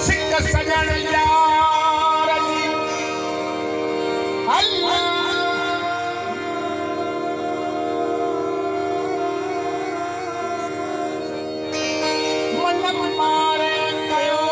सिक सजन यार जी अल्लाह मन मारे कयो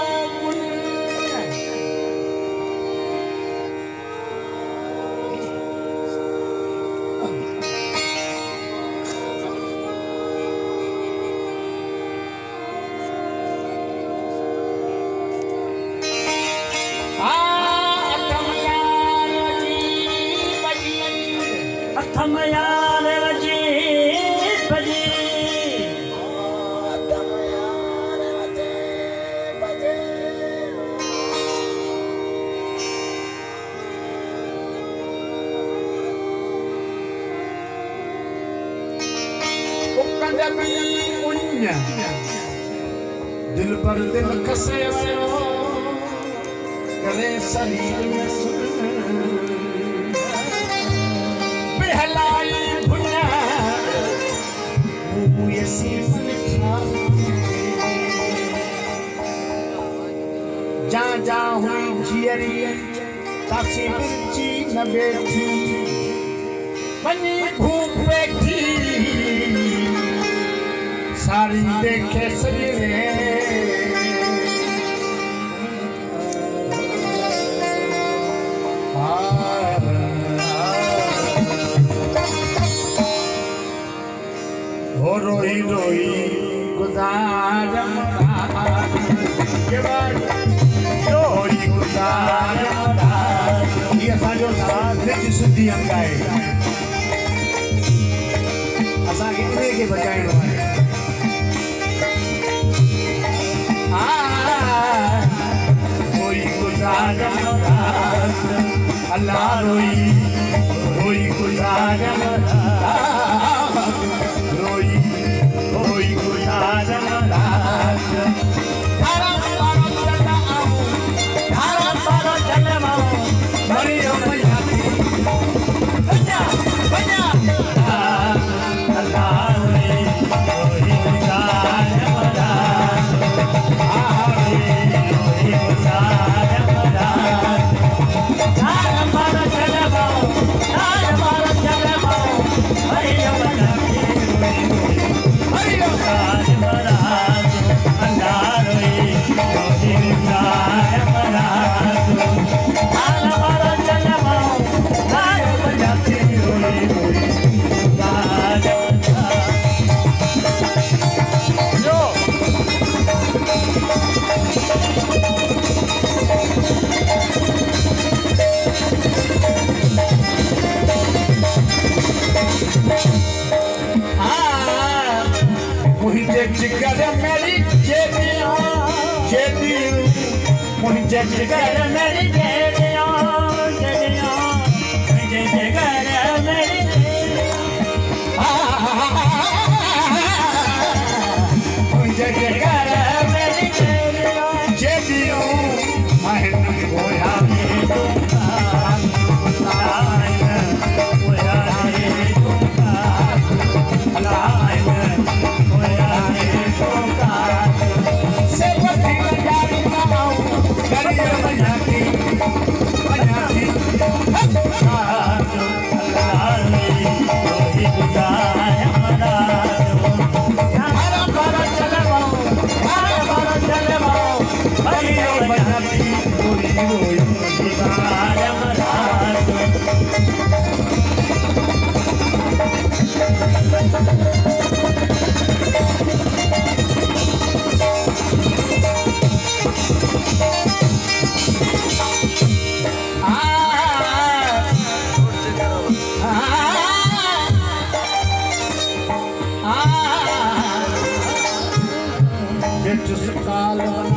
दिल पर दिल कसे करे शरीर में सुन बहलाई भुना ये सिर्फ लिखा जा जा हुई जियरी तासी मिर्ची न बैठी बनी भूख बैठी सारी देखे सजने हो रोई रोई गुजार रोई गुजार ये असांजो सिज सिंधी अंग आहे असांखे इन्हे खे बचाइणो आहे अल्लाह रोई रोई गुजार रोई रोई गुजार जिगर मेरी जेदियां जेदियां मुझे जिगर मेरी जेदियां जेदियां मुझे जिगर मेरी मुझे जिगर मेरी जेदियां जेदियां महन होया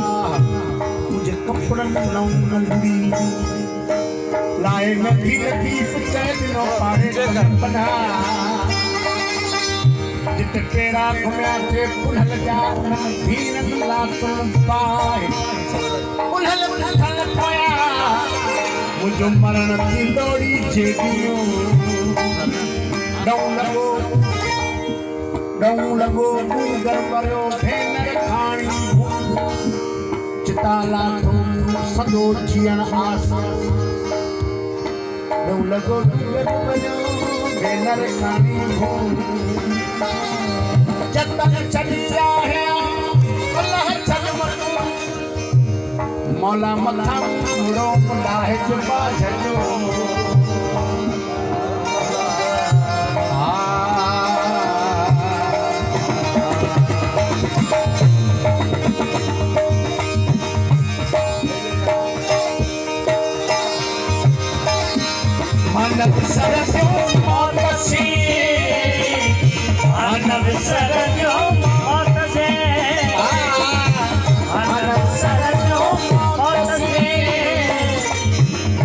मुझे कपड़न नंदी लाए में भी लतीफ चैनो पारे बना जित पेड़ा घुमया थे पुनल जा भीन लातुन पाए पुनल पुनल पाया मुझो मरण की लोड़ी जेदियो डौ लगो डऊं लगो गूगर करियो भेनर खाणी चिताला तुम सदो जियण आस डऊं लगो गूगर करियो भेनर खाणी जतन चली आहे अल्लाह चल मौला मथा मुड़ो मुलाहे जुबा झजो मानव सरस्यो मोतसी मानव सरस्यो मोतसे मानव सरस्यो मोतसे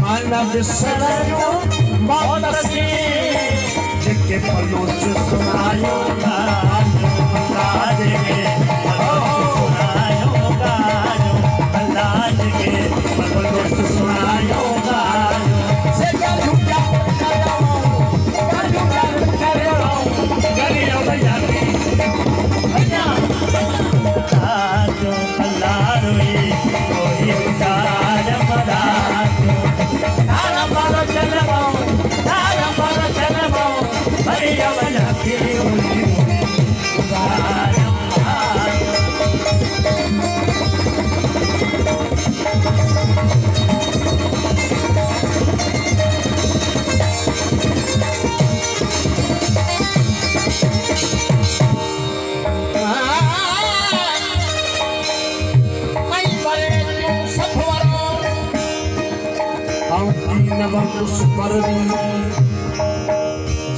मानव सरस्यो मोतसे जिके पलोच सुनायो अल्लाह के सुनायो गायो अल्लाह के पलोच सुनायो से क्या झूठा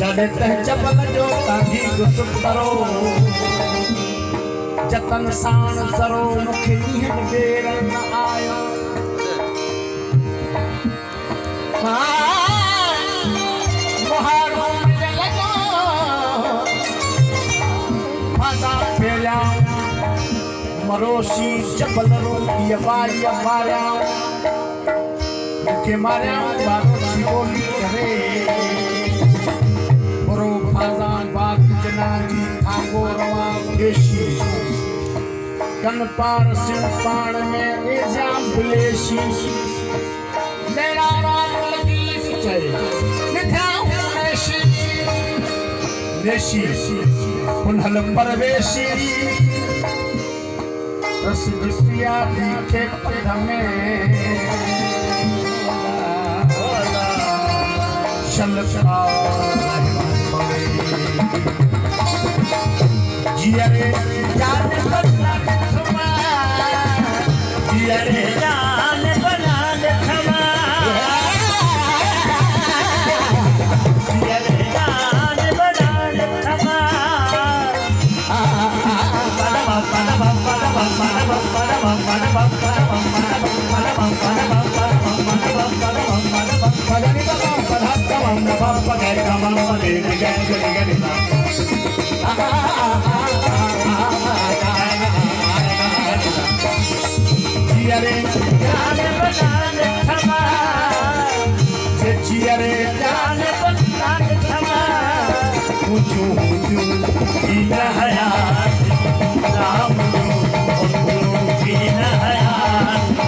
जॾहिं तह चपल जो तांगी गुसुतरो जतन साण ज़रो मूंखे ॾींहं देर न आयो मुहारो लॻो फासा फेरिया मरोशी चपल रोटी वाई मारिया के मारे बाबूजी बोली करे बरो फाजान बाग जनाजी थागो रवा देशी कन पार सिर पाण में एजाम बुलेशी लेना रात लगी चले निठाओ नेशी नेशी उन्हल परवेशी रस दिसिया दिखे पद में जियरे जान बना खमा जियरे जान बना खमा जियरे जान बना खमा जियरे जान बना खमा जियरे जान बना खमा पूछो दीन हयात राम दीन हयात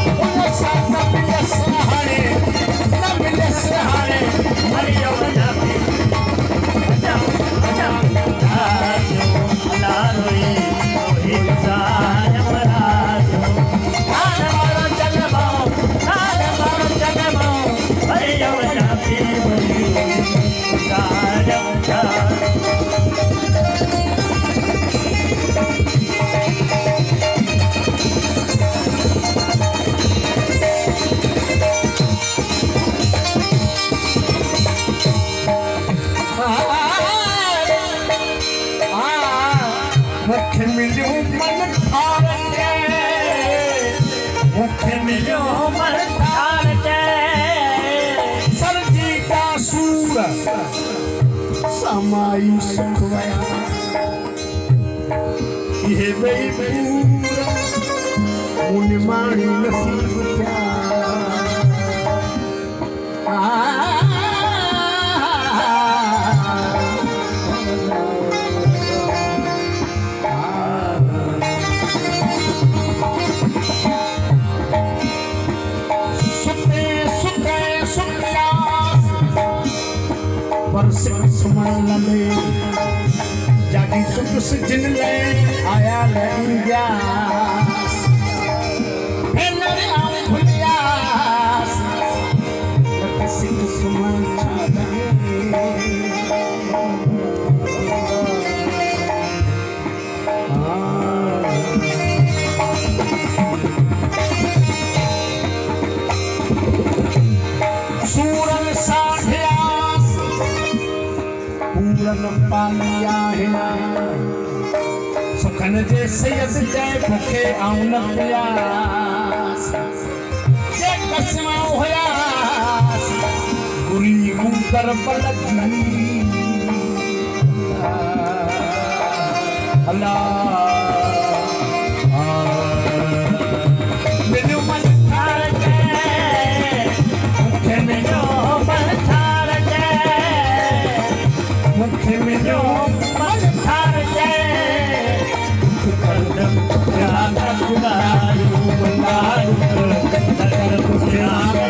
सब मिले सहारे मरियम जाती समाई सुखवाया ये मेरी पूरा मुनि माणी नसीब क्या जागी सुख जिन ले आया लैया हेलरे आव भुलियास लख सिंह सुमन छादे सूरन साढ़ियास पूरन पालिया है सुखन जे सैयद जय भुखे आऊं न प्यास जे कसमा होयास गुरी मुंदर बलजी अल्लाह मेनू मन थार के मुखे मेनू मन थार के मुखे मेनू मन थार के करदम क्या गुनारू बनारू कर कुछ